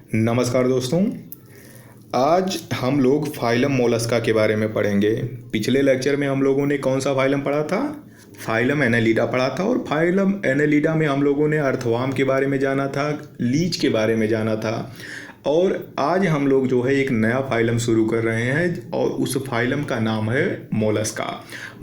नमस्कार दोस्तों। आज हम लोग फाइलम मोलस्का के बारे में पढ़ेंगे। पिछले लेक्चर में हम लोगों ने कौन सा फाइलम पढ़ा था? फाइलम एनेलिडा पढ़ा था। और फाइलम एनेलिडा में हम लोगों ने अर्थवर्म के बारे में जाना था, लीच के बारे में जाना था। और आज हम लोग जो है एक नया फाइलम शुरू कर रहे हैं और उस फाइलम का नाम है मोलस्का।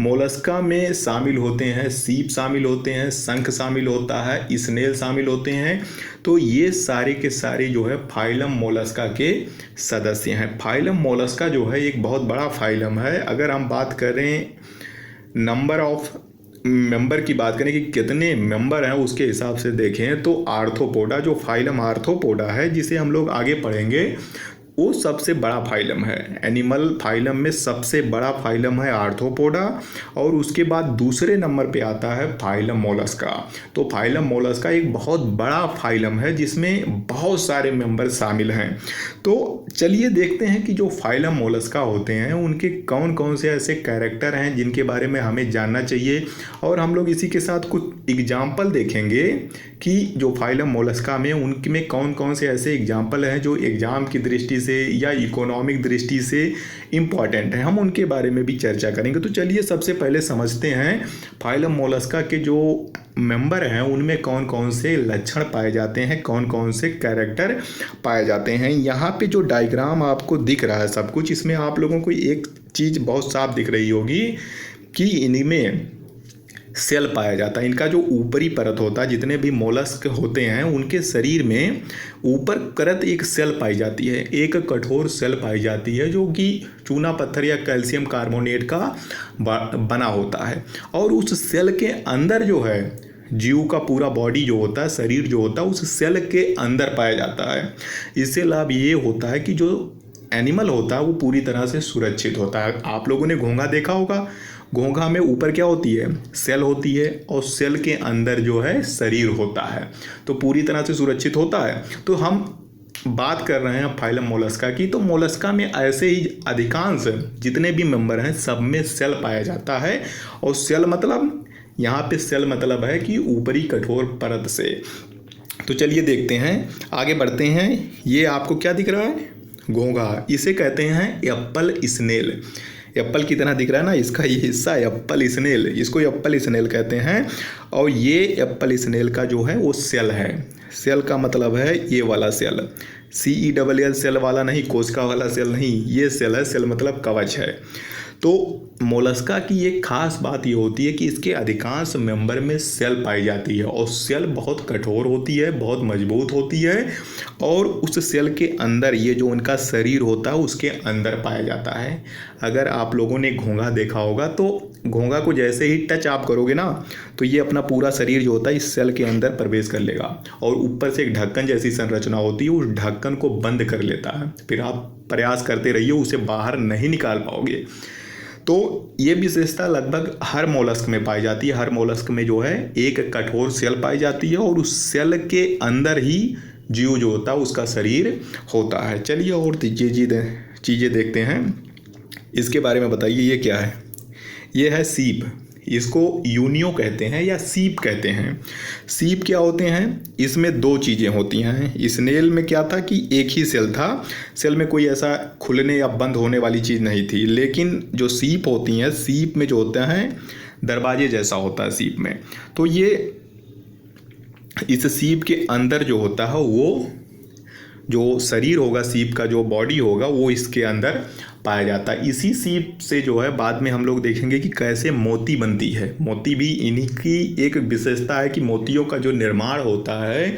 मोलस्का में शामिल होते हैं सीप, शामिल होते हैं शंख, शामिल होता है स्नेल, शामिल होते हैं। तो ये सारे के सारे जो है फाइलम मोलस्का के सदस्य हैं। फाइलम मोलस्का जो है एक बहुत बड़ा फाइलम है। अगर हम बात करें नंबर ऑफ मेंबर की बात करें कि कितने मेंबर हैं, उसके हिसाब से देखें तो आर्थ्रोपोडा, जो फाइलम आर्थ्रोपोडा है जिसे हम लोग आगे पढ़ेंगे, वो सबसे बड़ा फाइलम है। एनिमल फाइलम में सबसे बड़ा फाइलम है आर्थ्रोपोडा। और उसके बाद दूसरे नंबर पे आता है फाइलम मोलस्का। तो फाइलम मोलस्का एक बहुत बड़ा फाइलम है जिसमें बहुत सारे मेंबर शामिल हैं। तो चलिए देखते हैं कि जो फाइलम मोलस्का होते हैं उनके कौन कौन से ऐसे कैरेक्टर हैं जिनके बारे में हमें जानना चाहिए। और हम लोग इसी के साथ कुछ एग्जाम्पल देखेंगे कि जो फाइलम मोलस्का में उनमें कौन कौन से ऐसे एग्जाम्पल हैं जो एग्ज़ाम की दृष्टि से या इकोनॉमिक दृष्टि से इम्पॉर्टेंट हैं। हम उनके बारे में भी चर्चा करेंगे। तो चलिए सबसे पहले समझते हैं फाइलम मोलस्का के जो मेंबर हैं उनमें कौन कौन से लक्षण पाए जाते हैं, कौन कौन से कैरेक्टर पाए जाते हैं। यहाँ पे जो डायग्राम आपको दिख रहा है सब कुछ, इसमें आप लोगों को एक चीज़ बहुत साफ दिख रही होगी कि इनमें सेल पाया जाता है। इनका जो ऊपरी परत होता है, जितने भी मोलस्क होते हैं उनके शरीर में ऊपर परत एक सेल पाई जाती है, एक कठोर सेल पाई जाती है जो कि चूना पत्थर या कैल्शियम कार्बोनेट का बना होता है। और उस सेल के अंदर जो है जीव का पूरा बॉडी जो होता है, शरीर जो होता है, उस सेल के अंदर पाया जाता है। इससे लाभ ये होता है कि जो एनिमल होता है वो पूरी तरह से सुरक्षित होता है। आप लोगों ने घोंघा देखा होगा। घोंघा में ऊपर क्या होती है? सेल होती है और सेल के अंदर जो है शरीर होता है, तो पूरी तरह से सुरक्षित होता है। तो हम बात कर रहे हैं फाइलम मोलस्का की। तो मोलस्का में ऐसे ही अधिकांश जितने भी मेंबर हैं सब में सेल पाया जाता है। और सेल मतलब यहाँ पे सेल मतलब है कि ऊपरी कठोर परत से। तो चलिए देखते हैं, आगे बढ़ते हैं। ये आपको क्या दिख रहा है? घोंघा। इसे कहते हैं एप्पल स्नेल। एप्पल की तरह दिख रहा है ना, इसका ये हिस्सा एप्पल स्नेल, इसको एप्पल स्नेल कहते हैं। और ये एप्पल स्नेल का जो है वो सेल है। सेल का मतलब है ये वाला सेल, CELL सेल वाला नहीं, कोशिका वाला सेल नहीं, ये सेल है। सेल मतलब कवच है। तो मोलस्का की एक खास बात ये होती है कि इसके अधिकांश मेंबर में सेल पाई जाती है। और सेल बहुत कठोर होती है, बहुत मजबूत होती है। और उस सेल के अंदर ये जो उनका शरीर होता है उसके अंदर पाया जाता है। अगर आप लोगों ने घोंघा देखा होगा तो घोंघा को जैसे ही टच आप करोगे ना, तो ये अपना पूरा शरीर जो होता है इस सेल के अंदर प्रवेश कर लेगा। और ऊपर से एक ढक्कन जैसी संरचना होती है, उस ढक्कन को बंद कर लेता है। फिर आप प्रयास करते रहिए, उसे बाहर नहीं निकाल पाओगे। तो ये विशेषता लगभग हर मोलस्क में पाई जाती है। हर मोलस्क में जो है एक कठोर सेल पाई जाती है और उस सेल के अंदर ही जीव जो होता है उसका शरीर होता है। चलिए और चीज़ें देखते हैं। इसके बारे में बताइए, ये क्या है? ये है सीप। इसको यूनियो कहते हैं या सीप कहते हैं। सीप क्या होते हैं? इसमें दो चीज़ें होती हैं। स्नेल में क्या था कि एक ही सेल था, सेल में कोई ऐसा खुलने या बंद होने वाली चीज़ नहीं थी। लेकिन जो सीप होती हैं, सीप में जो होता है दरवाजे जैसा होता है सीप में। तो ये इस सीप के अंदर जो होता है वो जो शरीर होगा, सीप का जो बॉडी होगा वो इसके अंदर पाया जाता है। इसी सीप से जो है बाद में हम लोग देखेंगे कि कैसे मोती बनती है। मोती भी इन्हीं की एक विशेषता है कि मोतियों का जो निर्माण होता है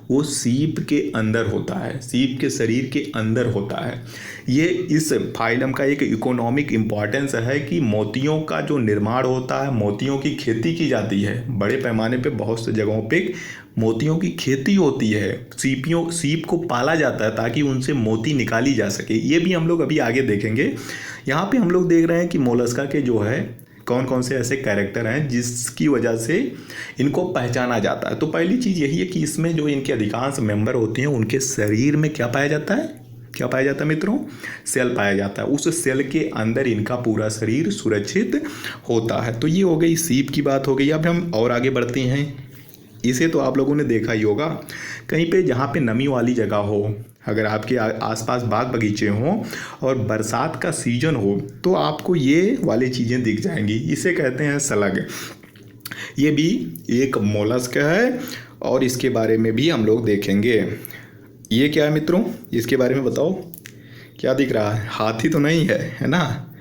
वो सीप के अंदर होता है, सीप के शरीर के अंदर होता है। ये इस फाइलम का एक इकोनॉमिक इम्पॉर्टेंस है कि मोतियों का जो निर्माण होता है, मोतियों की खेती की जाती है बड़े पैमाने पे। बहुत से जगहों पे मोतियों की खेती होती है। सीप को पाला जाता है ताकि उनसे मोती निकाली जा सके। ये भी हम लोग अभी आगे देखेंगे। यहाँ पे हम लोग देख रहे हैं कि मोलस्का के जो है कौन कौन से ऐसे कैरेक्टर हैं जिसकी वजह से इनको पहचाना जाता है। तो पहली चीज़ यही है कि इसमें जो इनके अधिकांश मेंबर होते हैं उनके शरीर में क्या पाया जाता है? क्या पाया जाता है मित्रों? सेल पाया जाता है। उस सेल के अंदर इनका पूरा शरीर सुरक्षित होता है। तो ये हो गई सीप की बात हो गई। अब हम और आगे बढ़ते हैं। इसे तो आप लोगों ने देखा ही होगा, कहीं पे जहाँ पे नमी वाली जगह हो, अगर आपके आसपास बाग बगीचे हों और बरसात का सीजन हो तो आपको ये वाली चीज़ें दिख जाएंगी। इसे कहते हैं स्लग। ये भी एक मोलस्क है और इसके बारे में भी हम लोग देखेंगे। ये क्या है मित्रों, इसके बारे में बताओ, क्या दिख रहा है? हाथी तो नहीं है ना?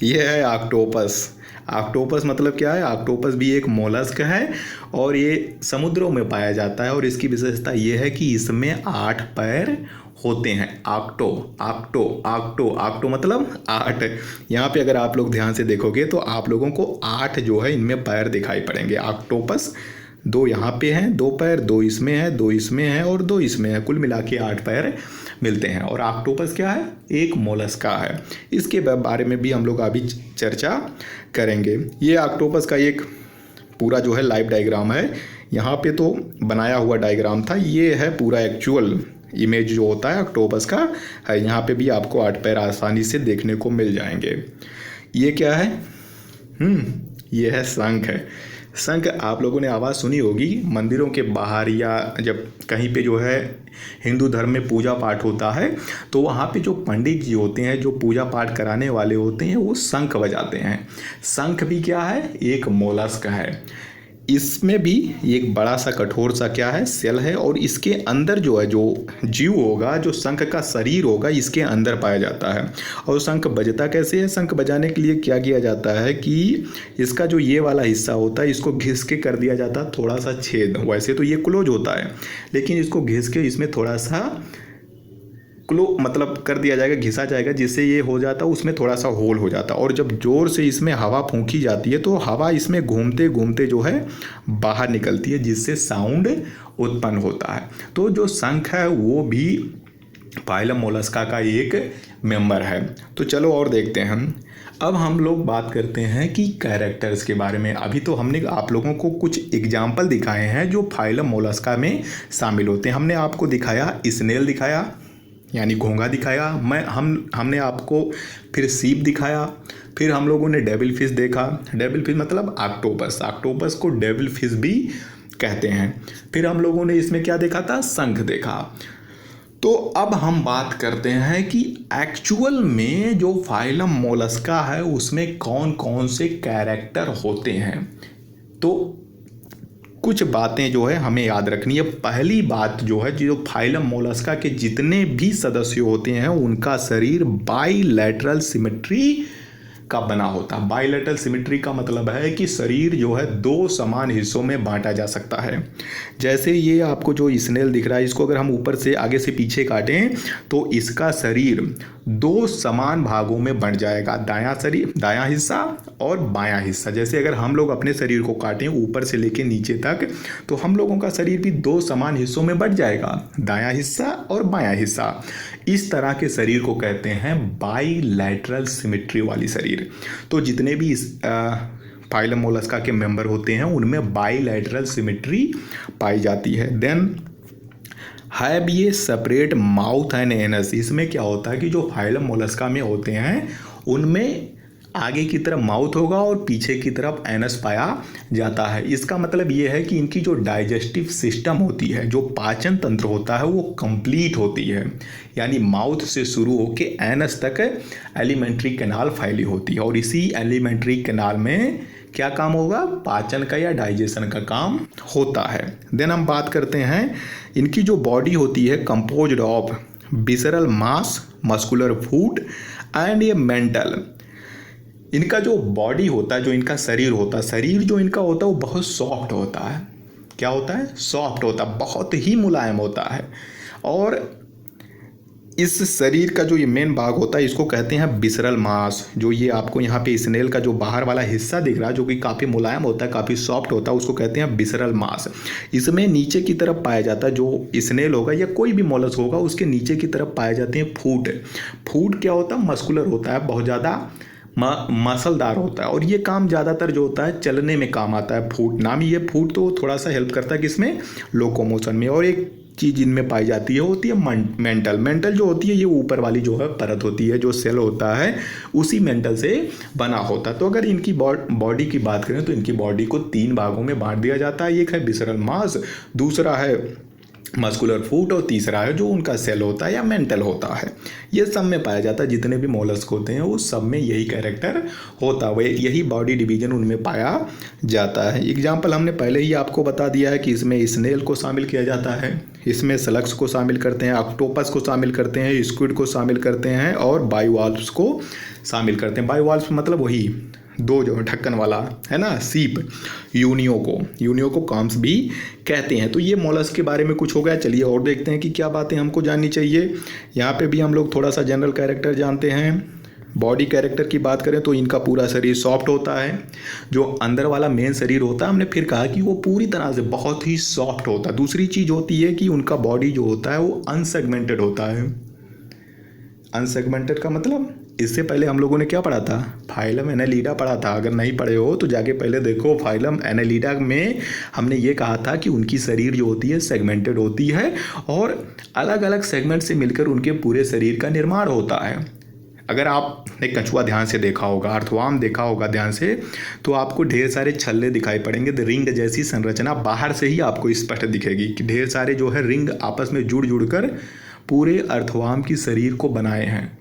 ये है ऑक्टोपस। ऑक्टोपस मतलब क्या है? ऑक्टोपस भी एक मोलस्क है और ये समुद्रों में पाया जाता है और इसकी विशेषता ये है कि इसमें 8 पैर होते हैं। ऑक्टो ऑक्टो ऑक्टो ऑक्टो मतलब 8। यहाँ पे अगर आप लोग ध्यान से देखोगे तो आप लोगों को 8 जो है इनमें पैर दिखाई पड़ेंगे। ऑक्टोपस 2 यहाँ पे हैं, 2 पैर, 2 इसमें है, 2 इसमें है और 2 इसमें है, कुल मिला के 8 पैर मिलते हैं। और ऑक्टोपस क्या है? एक मोलस्का है। इसके बारे में भी हम लोग अभी चर्चा करेंगे। ये ऑक्टोपस का एक पूरा जो है लाइव डायग्राम है। यहाँ पे तो बनाया हुआ डायग्राम था, ये है पूरा एक्चुअल इमेज जो होता है ऑक्टोपस का है। यहाँ पे भी आपको 8 पैर आसानी से देखने को मिल जाएंगे। ये क्या है? ये है शंख है। शंख आप लोगों ने आवाज़ सुनी होगी मंदिरों के बाहर या जब कहीं पे जो है हिंदू धर्म में पूजा पाठ होता है तो वहाँ पे जो पंडित जी होते हैं, जो पूजा पाठ कराने वाले होते हैं, वो शंख बजाते हैं। शंख भी क्या है? एक मोलस्क है। इसमें भी एक बड़ा सा कठोर सा क्या है? सेल है और इसके अंदर जो है, जो जीव होगा, जो शंख का शरीर होगा, इसके अंदर पाया जाता है। और शंख बजता कैसे है? शंख बजाने के लिए क्या किया जाता है कि इसका जो ये वाला हिस्सा होता है इसको घिस के कर दिया जाता है थोड़ा सा छेद। वैसे तो ये क्लोज होता है लेकिन इसको घिस के इसमें थोड़ा सा मतलब कर दिया जाएगा, घिसा जाएगा, जिससे ये हो जाता है उसमें थोड़ा सा होल हो जाता है। और जब जोर से इसमें हवा फूंकी जाती है तो हवा इसमें घूमते घूमते जो है बाहर निकलती है, जिससे साउंड उत्पन्न होता है। तो जो शंख है वो भी फाइलम मोलस्का का एक मेंबर है। तो चलो और देखते हैं अब हम लोग बात करते हैं कि कैरेक्टर्स के बारे में। अभी तो हमने आप लोगों को कुछ एग्जाम्पल दिखाए हैं जो फाइलम मोलस्का में शामिल होते हैं। हमने आपको दिखाया स्नेल दिखाया, यानी घोंघा दिखाया। हमने आपको फिर सीप दिखाया, फिर हम लोगों ने डेविल फिश देखा। डेविल फिश मतलब ऑक्टोपस, ऑक्टोपस को डेविल फिश भी कहते हैं। फिर हम लोगों ने इसमें क्या देखा था? शंख देखा। तो अब हम बात करते हैं कि एक्चुअल में जो फाइलम मोलस्का है उसमें कौन कौन से कैरेक्टर होते हैं। तो कुछ बातें जो है हमें याद रखनी है। पहली बात जो है, जो फाइलम मोलस्का के जितने भी सदस्य होते हैं उनका शरीर बाइलैटरल सिमेट्री का बना होता है। बाइलैटरल सिमेट्री का मतलब है कि शरीर जो है 2 समान हिस्सों में बांटा जा सकता है। जैसे ये आपको जो स्नेल दिख रहा है, इसको अगर हम ऊपर से आगे से पीछे काटें तो इसका शरीर 2 समान भागों में बंट जाएगा, दायां हिस्सा और बायां हिस्सा। जैसे अगर हम लोग अपने शरीर को काटें ऊपर से लेके नीचे तक तो हम लोगों का शरीर भी 2 समान हिस्सों में बंट जाएगा, दायां हिस्सा और बायां हिस्सा। इस तरह के शरीर को कहते हैं बाइलैटरल सिमेट्री वाली शरीर। तो जितने भी इस फाइलम मोलस्का के मेंबर होते हैं उनमें बाइलैटरल सिमेट्री पाई जाती है। देन हैव ये सेपरेट माउथ एंड एनस। इसमें क्या होता है कि जो फाइलम मोलस्का में होते हैं उनमें आगे की तरफ माउथ होगा और पीछे की तरफ एनस पाया जाता है। इसका मतलब ये है कि इनकी जो डाइजेस्टिव सिस्टम होती है, जो पाचन तंत्र होता है, वो कंप्लीट होती है। यानी माउथ से शुरू होके एनस तक एलिमेंट्री कैनाल फैली होती है और इसी एलिमेंट्री कैनाल में क्या काम होगा? पाचन का या डाइजेशन का काम होता है। देन हम बात करते हैं इनकी जो बॉडी होती है composed of visceral mass, muscular food and ये मेंटल। इनका जो बॉडी होता है, जो इनका शरीर होता है, शरीर जो इनका होता है वो बहुत सॉफ्ट होता है। क्या होता है? सॉफ्ट होता है, बहुत ही मुलायम होता है। और इस शरीर का जो ये मेन भाग होता है इसको कहते हैं विसरल मास। जो ये आपको यहाँ पे स्नेल का जो बाहर वाला हिस्सा दिख रहा है जो कि काफ़ी मुलायम होता है, काफ़ी सॉफ्ट होता है, उसको कहते हैं विसरल मास। इसमें नीचे की तरफ पाया जाता है, जो स्नेल होगा या कोई भी मोलस्क होगा उसके नीचे की तरफ पाए जाते हैं फूट। फूट क्या होता है? मस्कुलर होता है, बहुत ज़्यादा मसलदार होता है और ये काम ज़्यादातर जो होता है चलने में काम आता है। फूट नाम ही ये फूट तो थोड़ा सा हेल्प करता है किसमें? लोकोमोशन में। और एक चीज़ इनमें पाई जाती है होती है मेंटल। मेंटल जो होती है ये ऊपर वाली जो है परत होती है, जो सेल होता है उसी मेंटल से बना होता है। तो अगर इनकी बॉडी की बात करें तो इनकी बॉडी को 3 भागों में बांट दिया जाता है। एक है विसरल मास, दूसरा है मस्कुलर फूट और तीसरा है जो उनका सेल होता है या मेंटल होता है। ये सब में पाया जाता है, जितने भी मोलस्क होते हैं वो सब में यही कैरेक्टर होता है, यही बॉडी डिवीजन उनमें पाया जाता है। एग्जाम्पल हमने पहले ही आपको बता दिया है कि इसमें स्नेल को शामिल किया जाता है, इसमें स्लग्स को शामिल करते हैं, ऑक्टोपस को शामिल करते हैं, स्क्विड को शामिल करते हैं और बाइवाल्व्स को शामिल करते हैं। बाइवाल्व्स मतलब वही 2 जो ढक्कन वाला है ना, सीप। यूनियो को काम्स भी कहते हैं। तो ये मोलस्क के बारे में कुछ हो गया। चलिए और देखते हैं कि क्या बातें हमको जाननी चाहिए। यहाँ पे भी हम लोग थोड़ा सा जनरल कैरेक्टर जानते हैं। बॉडी कैरेक्टर की बात करें तो इनका पूरा शरीर सॉफ्ट होता है। जो अंदर वाला मेन शरीर होता है, हमने फिर कहा कि वो पूरी तरह से बहुत ही सॉफ्ट होता है। दूसरी चीज़ होती है कि उनका बॉडी जो होता है वो अनसेगमेंटेड होता है। अनसेगमेंटेड का मतलब, इससे पहले हम लोगों ने क्या पढ़ा था? फाइलम एनालिडा पढ़ा था। अगर नहीं पढ़े हो तो जाके पहले देखो। फाइलम एनालिडा में हमने ये कहा था कि उनकी शरीर जो होती है सेगमेंटेड होती है और अलग अलग सेगमेंट से मिलकर उनके पूरे शरीर का निर्माण होता है। अगर आपने कछुआ ध्यान से देखा होगा, अर्थवर्म देखा होगा ध्यान से, तो आपको ढेर सारे छल्ले दिखाई पड़ेंगे। रिंग जैसी संरचना बाहर से ही आपको स्पष्ट दिखेगी कि ढेर सारे जो है रिंग आपस में जुड़ कर पूरे अर्थवर्म की शरीर को बनाए हैं।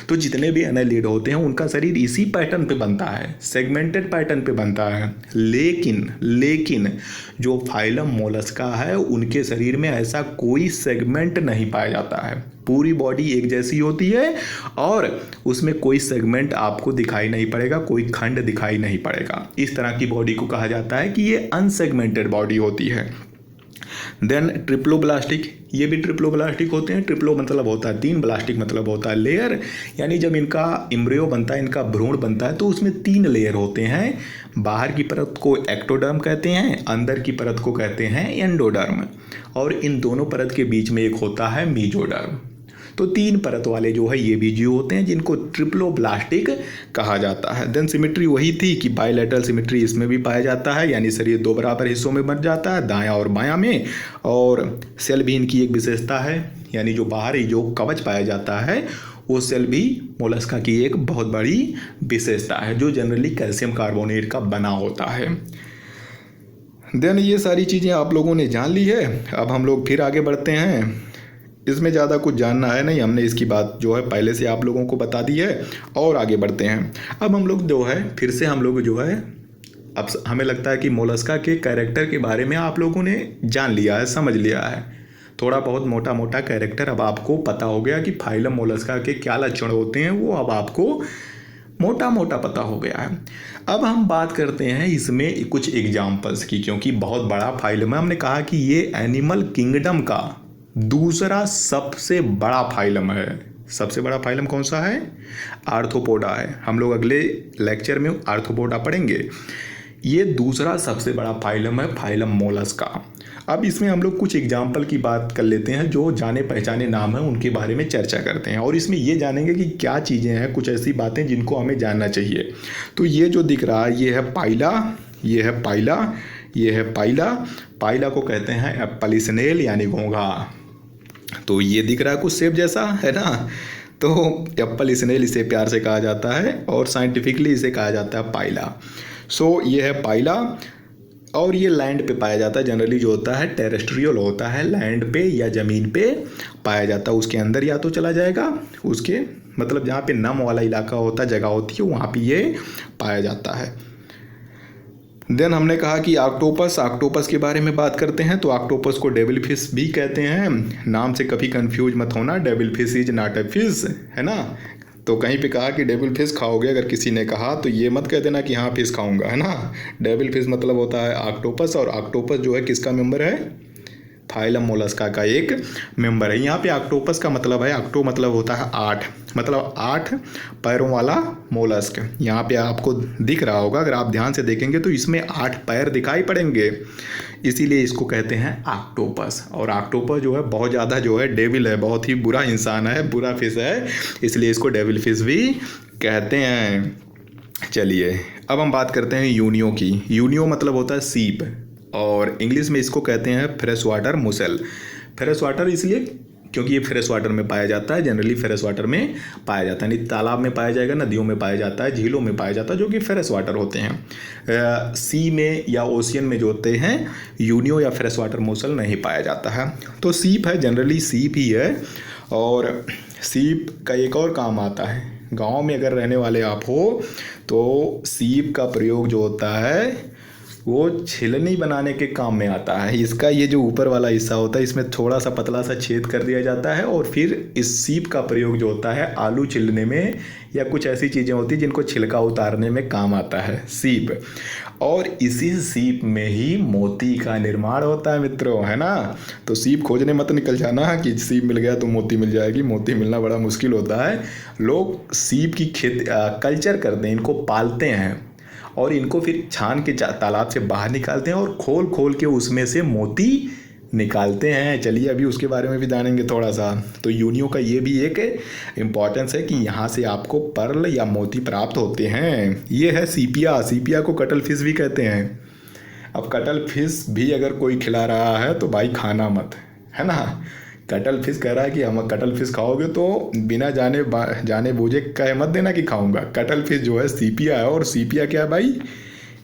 तो जितने भी एनालिड होते हैं उनका शरीर इसी पैटर्न पे बनता है, सेगमेंटेड पैटर्न पे बनता है। लेकिन जो फाइलम मोलस्का है उनके शरीर में ऐसा कोई सेगमेंट नहीं पाया जाता है। पूरी बॉडी एक जैसी होती है और उसमें कोई सेगमेंट आपको दिखाई नहीं पड़ेगा, कोई खंड दिखाई नहीं पड़ेगा। इस तरह की बॉडी को कहा जाता है कि ये अनसेगमेंटेड बॉडी होती है। देन ट्रिप्लोब्लास्टिक, ये भी ट्रिप्लोब्लास्टिक होते हैं। ट्रिप्लो मतलब होता है 3, ब्लास्टिक मतलब होता है लेयर। यानी जब इनका एम्ब्रियो बनता है, इनका भ्रूण बनता है, तो उसमें 3 लेयर होते हैं। बाहर की परत को एक्टोडर्म कहते हैं, अंदर की परत को कहते हैं एंडोडर्म, और इन दोनों परत के बीच में एक होता है मीजोडर्म। तो 3 परत वाले जो है ये भी जीव होते हैं जिनको ट्रिप्लोब्लास्टिक कहा जाता है। देन सिमेट्री वही थी कि बायलैटरल सिमेट्री इसमें भी पाया जाता है, यानी शरीर 2 बराबर हिस्सों में बंट जाता है, दायां और बायां में। और सेल भी इनकी एक विशेषता है, यानी जो बाहरी जो कवच पाया जाता है वो सेल भी मोलस्का की एक बहुत बड़ी विशेषता है, जो जनरली कैल्शियम कार्बोनेट का बना होता है। देन ये सारी चीज़ें आप लोगों ने जान ली है। अब हम लोग फिर आगे बढ़ते हैं। इसमें ज़्यादा कुछ जानना है नहीं, हमने इसकी बात जो है पहले से आप लोगों को बता दी है। और आगे बढ़ते हैं। अब हम लोग जो है फिर से हम लोग जो है, अब हमें लगता है कि मोलस्का के कैरेक्टर के बारे में आप लोगों ने जान लिया है, समझ लिया है। थोड़ा बहुत मोटा मोटा कैरेक्टर अब आपको पता हो गया कि फाइलम मोलस्का के क्या लक्षण होते हैं, वो अब आपको मोटा मोटा पता हो गया है। अब हम बात करते हैं इसमें कुछ एग्जाम्पल्स की, क्योंकि बहुत बड़ा फाइलम है। हमने कहा कि ये एनिमल किंगडम का दूसरा सबसे बड़ा फाइलम है। सबसे बड़ा फाइलम कौन सा है? आर्थ्रोपोडा है। हम लोग अगले लेक्चर में आर्थ्रोपोडा पढ़ेंगे। ये दूसरा सबसे बड़ा फाइलम है, फाइलम मोलस्का। अब इसमें हम लोग कुछ एग्जाम्पल की बात कर लेते हैं, जो जाने पहचाने नाम हैं उनके बारे में चर्चा करते हैं, और इसमें ये जानेंगे कि क्या चीज़ें हैं, कुछ ऐसी बातें जिनको हमें जानना चाहिए। तो ये जो दिख रहा है ये है पाइला, ये है पाइला, ये है पाइला। पाइला को कहते हैं एप्पल स्नेल यानी घोंघा। तो ये दिख रहा है कुछ सेब जैसा, है ना? तो एप्पल स्नेल इसे प्यार से कहा जाता है और साइंटिफिकली इसे कहा जाता है पाइला। सो ये है पाइला, और ये लैंड पे पाया जाता है। जनरली जो होता है टेरेस्ट्रियल होता है, लैंड पे या ज़मीन पे पाया जाता है। उसके अंदर या तो चला जाएगा, उसके मतलब जहाँ पे नम वाला इलाका होता है, जगह होती है, वहाँ पे ये पाया जाता है। देन हमने कहा कि ऑक्टोपस के बारे में बात करते हैं। तो ऑक्टोपस को डेविल फिश भी कहते हैं। नाम से कभी कंफ्यूज मत होना, devil fish is not a fish, है ना? तो कहीं पे कहा कि डेविल फिश खाओगे, अगर किसी ने कहा तो ये मत कह देना कि हाँ फिश खाऊंगा, है ना? डेविल फिश मतलब होता है ऑक्टोपस, और ऑक्टोपस जो है किसका मेंबर है? फाइलम मोलस्का का एक मेंबर है। यहाँ पे ऑक्टोपस का मतलब है, ऑक्टो मतलब होता है 8, मतलब 8 पैरों वाला मोलस्क। यहाँ पे आपको दिख रहा होगा, अगर आप ध्यान से देखेंगे तो इसमें 8 पैर दिखाई पड़ेंगे, इसीलिए इसको कहते हैं ऑक्टोपस। और ऑक्टोपस जो है बहुत ज़्यादा जो है डेविल है, बहुत ही बुरा इंसान है, बुरा फिश है, इसलिए इसको डेविल फिश भी कहते हैं। चलिए अब हम बात करते हैं यूनियो की। यूनियो मतलब होता है सीप, और इंग्लिश में इसको कहते हैं फ्रेश वाटर मुसल। फ्रेश वाटर इसलिए क्योंकि ये फ्रेश वाटर में पाया जाता है, जनरली फ्रेश वाटर में पाया जाता है, नहीं तालाब में पाया जाएगा, नदियों में पाया जाता है, झीलों में पाया जाता है, जो कि फ्रेश वाटर होते हैं। सी में या ओशियन में जो होते हैं यूनियो या फ्रेश वाटर मोसल नहीं पाया जाता है। तो सीप है, जनरली सीप ही है। और सीप का एक और काम आता है, गांव में अगर रहने वाले आप हो तो सीप का प्रयोग जो होता है वो छिलनी बनाने के काम में आता है। इसका ये जो ऊपर वाला हिस्सा होता है इसमें थोड़ा सा पतला सा छेद कर दिया जाता है और फिर इस सीप का प्रयोग जो होता है आलू छिलने में या कुछ ऐसी चीज़ें होती हैं जिनको छिलका उतारने में काम आता है सीप। और इसी सीप में ही मोती का निर्माण होता है मित्रों, है ना। तो सीप खोजने मत निकल जाना कि सीप मिल गया तो मोती मिल जाएगी, मोती मिलना बड़ा मुश्किल होता है। लोग सीप की कल्चर करते हैं, इनको पालते हैं और इनको फिर छान के तालाब से बाहर निकालते हैं और खोल खोल के उसमें से मोती निकालते हैं। चलिए अभी उसके बारे में भी जानेंगे थोड़ा सा। तो यूनियो का ये भी एक इम्पॉर्टेंस है कि यहाँ से आपको पर्ल या मोती प्राप्त होते हैं। ये है सीपिया, सीपिया को कटल फिश भी कहते हैं। अब कटल फिश भी अगर कोई खिला रहा है तो भाई खाना मत, है ना। कटल फिश कह रहा है कि हम कटल फिश खाओगे तो बिना जाने बूझे कह मत देना कि खाऊंगा। कटल फिश जो है सीपिया है। और सीपिया क्या है भाई,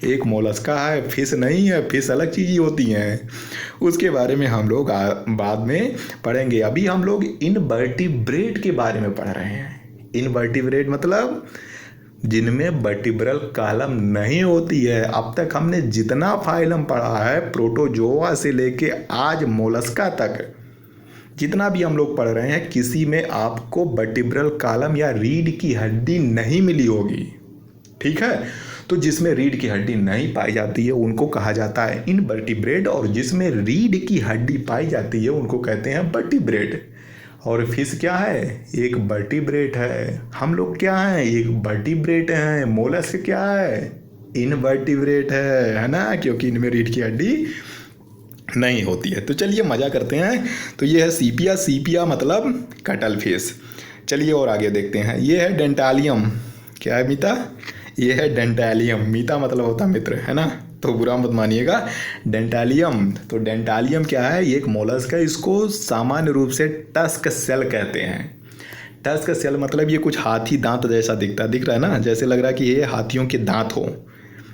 एक मोलस्का है, फिश नहीं है। फिश अलग चीज़ ही होती हैं, उसके बारे में हम लोग बाद में पढ़ेंगे। अभी हम लोग इनवर्टिब्रेट के बारे में पढ़ रहे हैं। इनवर्टिब्रेट मतलब जिनमें वर्टिब्रल कॉलम नहीं होती है। अब तक हमने जितना फाइलम पढ़ा है प्रोटोजोआ से लेके आज मोलस्का तक, जितना भी हम लोग पढ़ रहे हैं, किसी में आपको वर्टिब्रल कॉलम या रीढ़ की हड्डी नहीं मिली होगी, ठीक है। तो जिसमें रीढ़ की हड्डी नहीं पाई जाती है उनको कहा जाता है इनवर्टिब्रेट, और जिसमें रीढ़ की हड्डी पाई जाती है उनको कहते हैं वर्टिब्रेट। और फिश क्या है, एक वर्टिब्रेट है। हम लोग क्या हैं, एक वर्टिब्रेट हैं। मोलस्क क्या है, इनवर्टिब्रेट है ना, क्योंकि इनमें रीढ़ की हड्डी नहीं होती है। तो चलिए मज़ा करते हैं। तो ये है सीपिया, सीपिया मतलब कटल फिश। चलिए और आगे देखते हैं। ये है डेंटालियम। क्या है मीता, ये है डेंटालियम। मीता मतलब होता मित्र, है ना, तो बुरा मत मानिएगा। डेंटालियम, तो डेंटालियम क्या है, ये एक मोलस्क है। इसको सामान्य रूप से टस्क सेल कहते हैं। टस्क सेल मतलब ये कुछ हाथी दांत जैसा दिख रहा है ना, जैसे लग रहा है कि ये हाथियों के दांत हो।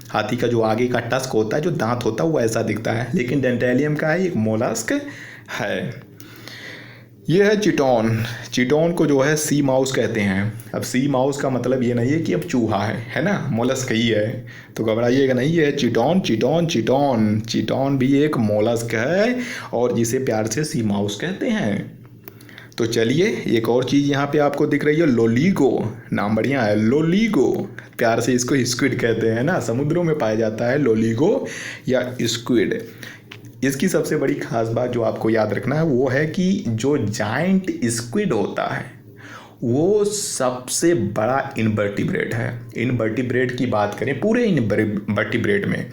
हाथी का जो आगे का टस्क होता है, जो दांत होता है, वो ऐसा दिखता है। लेकिन डेंटालियम का है, एक मोलस्क है। ये है चिटॉन। चिटॉन को जो है सी माउस कहते हैं। अब सी माउस का मतलब ये नहीं है कि अब चूहा है ना, मोलस्क ही है, तो घबराइएगा नहीं। ये है चिटॉन, चिटॉन, चिटॉन। चिटॉन भी एक मोलस्क है और जिसे प्यार से सी माउस कहते हैं। तो चलिए एक और चीज़ यहाँ पे आपको दिख रही है, लोलीगो। नाम बढ़िया है, लोलीगो। प्यार से इसको स्क्विड कहते हैं ना, समुद्रों में पाया जाता है लोलीगो या स्क्विड। इसकी सबसे बड़ी खास बात जो आपको याद रखना है वो है कि जो जाइंट स्क्विड होता है वो सबसे बड़ा इनवर्टिब्रेट है। इनवर्टिब्रेट की बात करें पूरे इनवर्टिब्रेट में,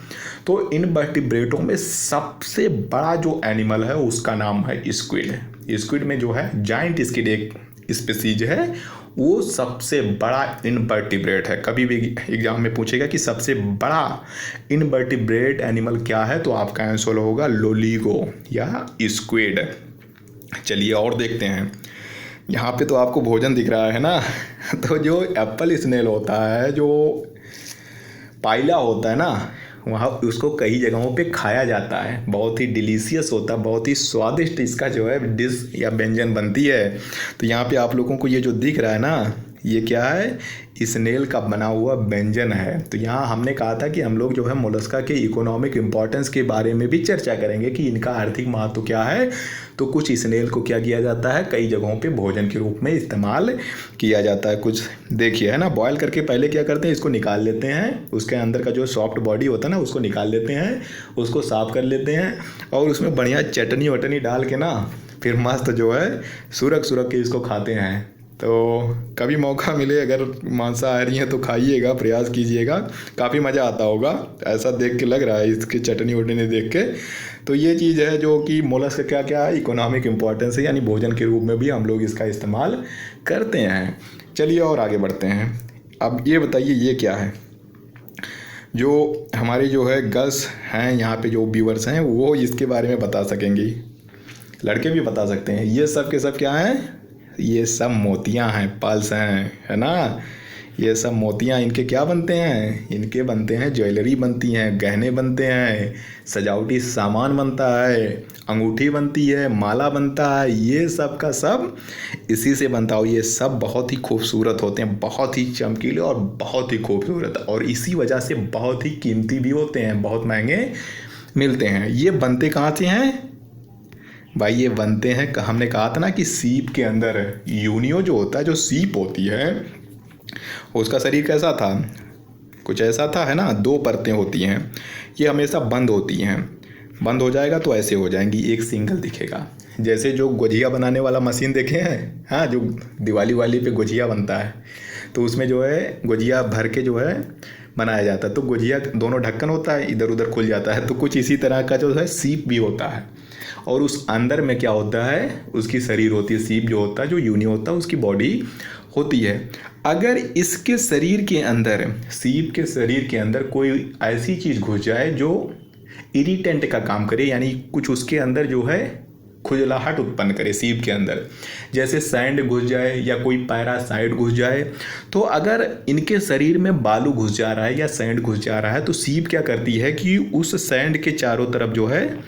तो इनवर्टिब्रेटों में सबसे बड़ा जो एनिमल है उसका नाम है स्क्विड। स्क्विड में जो है जाइंट स्क्विड एक स्पीसीज है, वो सबसे बड़ा इनवर्टिब्रेट है। कभी भी एग्जाम में पूछेगा कि सबसे बड़ा इनवर्टिब्रेट एनिमल क्या है, तो आपका आंसर होगा लोलीगो या स्क्विड। चलिए और देखते हैं। यहाँ पे तो आपको भोजन दिख रहा है ना, तो जो एप्पल स्नेल होता है, जो पाइला होता है ना, वहाँ उसको कई जगहों पे खाया जाता है। बहुत ही डिलीशियस होता है, बहुत ही स्वादिष्ट इसका जो है डिश या व्यंजन बनती है। तो यहाँ पे आप लोगों को ये जो दिख रहा है ना, ये क्या है, स्नेल का बना हुआ व्यंजन है। तो यहाँ हमने कहा था कि हम लोग जो है मोलस्का के इकोनॉमिक इम्पोर्टेंस के बारे में भी चर्चा करेंगे कि इनका आर्थिक महत्व क्या है। तो कुछ स्नेल को क्या किया जाता है, कई जगहों पे भोजन के रूप में इस्तेमाल किया जाता है। कुछ देखिए है ना, बॉयल करके पहले क्या करते हैं, इसको निकाल लेते हैं, उसके अंदर का जो सॉफ्ट बॉडी होता है ना उसको निकाल लेते हैं, उसको साफ़ कर लेते हैं और उसमें बढ़िया चटनी वटनी डाल के ना फिर मस्त जो है सुरख के इसको खाते हैं। तो कभी मौका मिले अगर मांसाहारी हैं तो खाइएगा, प्रयास कीजिएगा, काफ़ी मज़ा आता होगा। ऐसा देख के लग रहा है इसकी चटनी वटनी देख के। तो ये चीज़ है जो कि मोलस्क क्या क्या है, इकोनॉमिक इम्पोर्टेंस है, यानी भोजन के रूप में भी हम लोग इसका इस्तेमाल करते हैं। चलिए और आगे बढ़ते हैं। अब ये बताइए ये क्या है, जो हमारे जो है गर्ल्स हैं यहाँ पे जो व्यूअर्स हैं वो इसके बारे में बता सकेंगी। लड़के भी बता सकते हैं। ये सब के सब क्या हैं? ये सब मोतियां हैं, पर्ल्स हैं, है ना। ये सब मोतियां, इनके क्या बनते हैं? इनके बनते हैं ज्वेलरी बनती हैं, गहने बनते हैं, सजावटी सामान बनता है, अंगूठी बनती है, माला बनता है, ये सब का सब इसी से बनता हो। ये सब बहुत ही खूबसूरत होते हैं, बहुत ही चमकीले और बहुत ही खूबसूरत, और इसी वजह से बहुत ही कीमती भी होते हैं, बहुत महंगे मिलते हैं। ये बनते कहाँ से हैं भाई? ये बनते हैं, हमने कहा था ना कि सीप के अंदर यूनियो जो होता है, जो सीप होती है, उसका शरीर कैसा था? कुछ ऐसा था, है ना। 2 परतें होती हैं, ये हमेशा बंद होती हैं। बंद हो जाएगा तो ऐसे हो जाएंगी, एक सिंगल दिखेगा। जैसे जो गुजिया बनाने वाला मशीन देखे हैं, हाँ, जो दिवाली वाली पे गुजिया बनता है, तो उसमें जो है गुजिया भर के जो है बनाया जाता है। तो गुजिया दोनों ढक्कन होता है, इधर उधर खुल जाता है। तो कुछ इसी तरह का जो है सीप भी होता है, और उस अंदर में क्या होता है? उसकी शरीर होती है। सीप जो होता है, जो यूनियो होता है, उसकी बॉडी होती है। अगर इसके शरीर के अंदर, सीप के शरीर के अंदर कोई ऐसी चीज़ घुस जाए जो इरिटेंट का काम करे, यानी कुछ उसके अंदर जो है खुजलाहट उत्पन्न करे सीप के अंदर, जैसे सैंड घुस जाए या कोई पैरासाइट घुस जाए, तो अगर इनके शरीर में बालू घुस जा रहा है या सैंड घुस जा रहा है, तो सीप क्या करती है कि उस सैंड के चारों तरफ जो है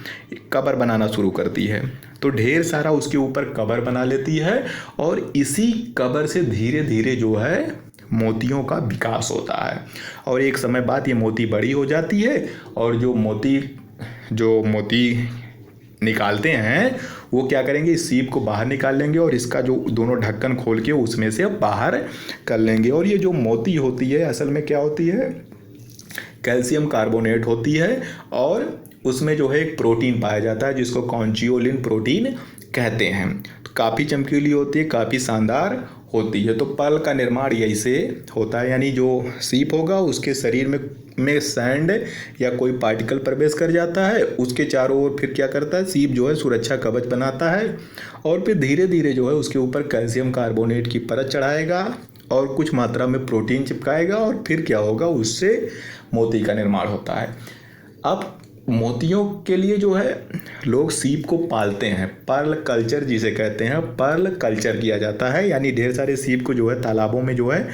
कबर बनाना शुरू करती है। तो ढेर सारा उसके ऊपर कबर बना लेती है, और इसी कबर से धीरे धीरे जो है मोतियों का विकास होता है। और एक समय बाद ये मोती बड़ी हो जाती है, और जो मोती निकालते हैं वो क्या करेंगे? इस सीप को बाहर निकाल लेंगे, और इसका जो दोनों ढक्कन खोल के उसमें से बाहर कर लेंगे। और ये जो मोती होती है, असल में क्या होती है? कैल्शियम कार्बोनेट होती है, और उसमें जो है एक प्रोटीन पाया जाता है जिसको कॉन्चियोलिन प्रोटीन कहते हैं। तो काफ़ी चमकीली होती है, काफ़ी शानदार होती है। तो पर्ल का निर्माण यही से होता है, यानी जो सीप होगा उसके शरीर में सैंड या कोई पार्टिकल प्रवेश कर जाता है, उसके चारों ओर फिर क्या करता है? सीप जो है सुरक्षा कवच बनाता है, और फिर धीरे धीरे जो है उसके ऊपर कैल्शियम कार्बोनेट की परत चढ़ाएगा, और कुछ मात्रा में प्रोटीन चिपकाएगा, और फिर क्या होगा? उससे मोती का निर्माण होता है। अब मोतियों के लिए जो है लोग सीप को पालते हैं, पर्ल कल्चर जिसे कहते हैं, पर्ल कल्चर किया जाता है। यानी ढेर सारे सीप को जो है तालाबों में जो है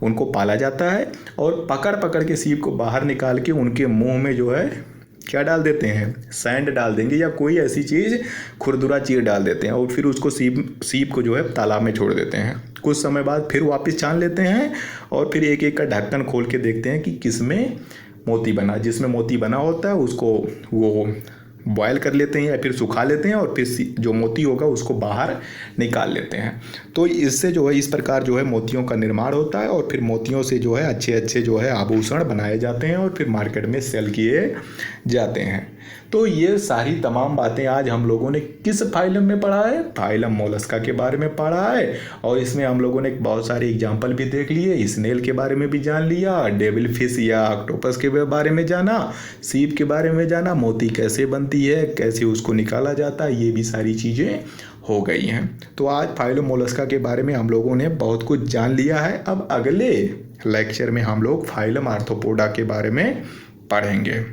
उनको पाला जाता है, और पकड़ पकड़ के सीप को बाहर निकाल के उनके मुंह में जो है क्या डाल देते हैं? सैंड डाल देंगे, या कोई ऐसी चीज़ खुरदुरा चीज़ डाल देते हैं, और फिर उसको सीप को जो है तालाब में छोड़ देते हैं। कुछ समय बाद फिर वापस छान लेते हैं, और फिर एक एक का ढक्कन खोल के देखते हैं कि किसमें मोती बना। जिसमें मोती बना होता है उसको वो बॉयल कर लेते हैं या फिर सुखा लेते हैं, और फिर जो मोती होगा उसको बाहर निकाल लेते हैं। तो इससे जो है इस प्रकार जो है मोतियों का निर्माण होता है, और फिर मोतियों से जो है अच्छे अच्छे जो है आभूषण बनाए जाते हैं, और फिर मार्केट में सेल किए जाते हैं। तो ये सारी तमाम बातें आज हम लोगों ने किस फाइलम में पढ़ा है? फाइलम मोलस्का के बारे में पढ़ा है, और इसमें हम लोगों ने बहुत सारे एग्जाम्पल भी देख लिए, स्नेल के बारे में भी जान लिया, डेविल फिश या ऑक्टोपस के बारे में जाना, सीप के बारे में जाना, मोती कैसे बनती है, कैसे उसको निकाला जाता है, ये भी सारी चीज़ें हो गई हैं। तो आज फाइलम मोलस्का के बारे में हम लोगों ने बहुत कुछ जान लिया है। अब अगले लेक्चर में हम लोग फाइलम आर्थ्रोपोडा के बारे में पढ़ेंगे।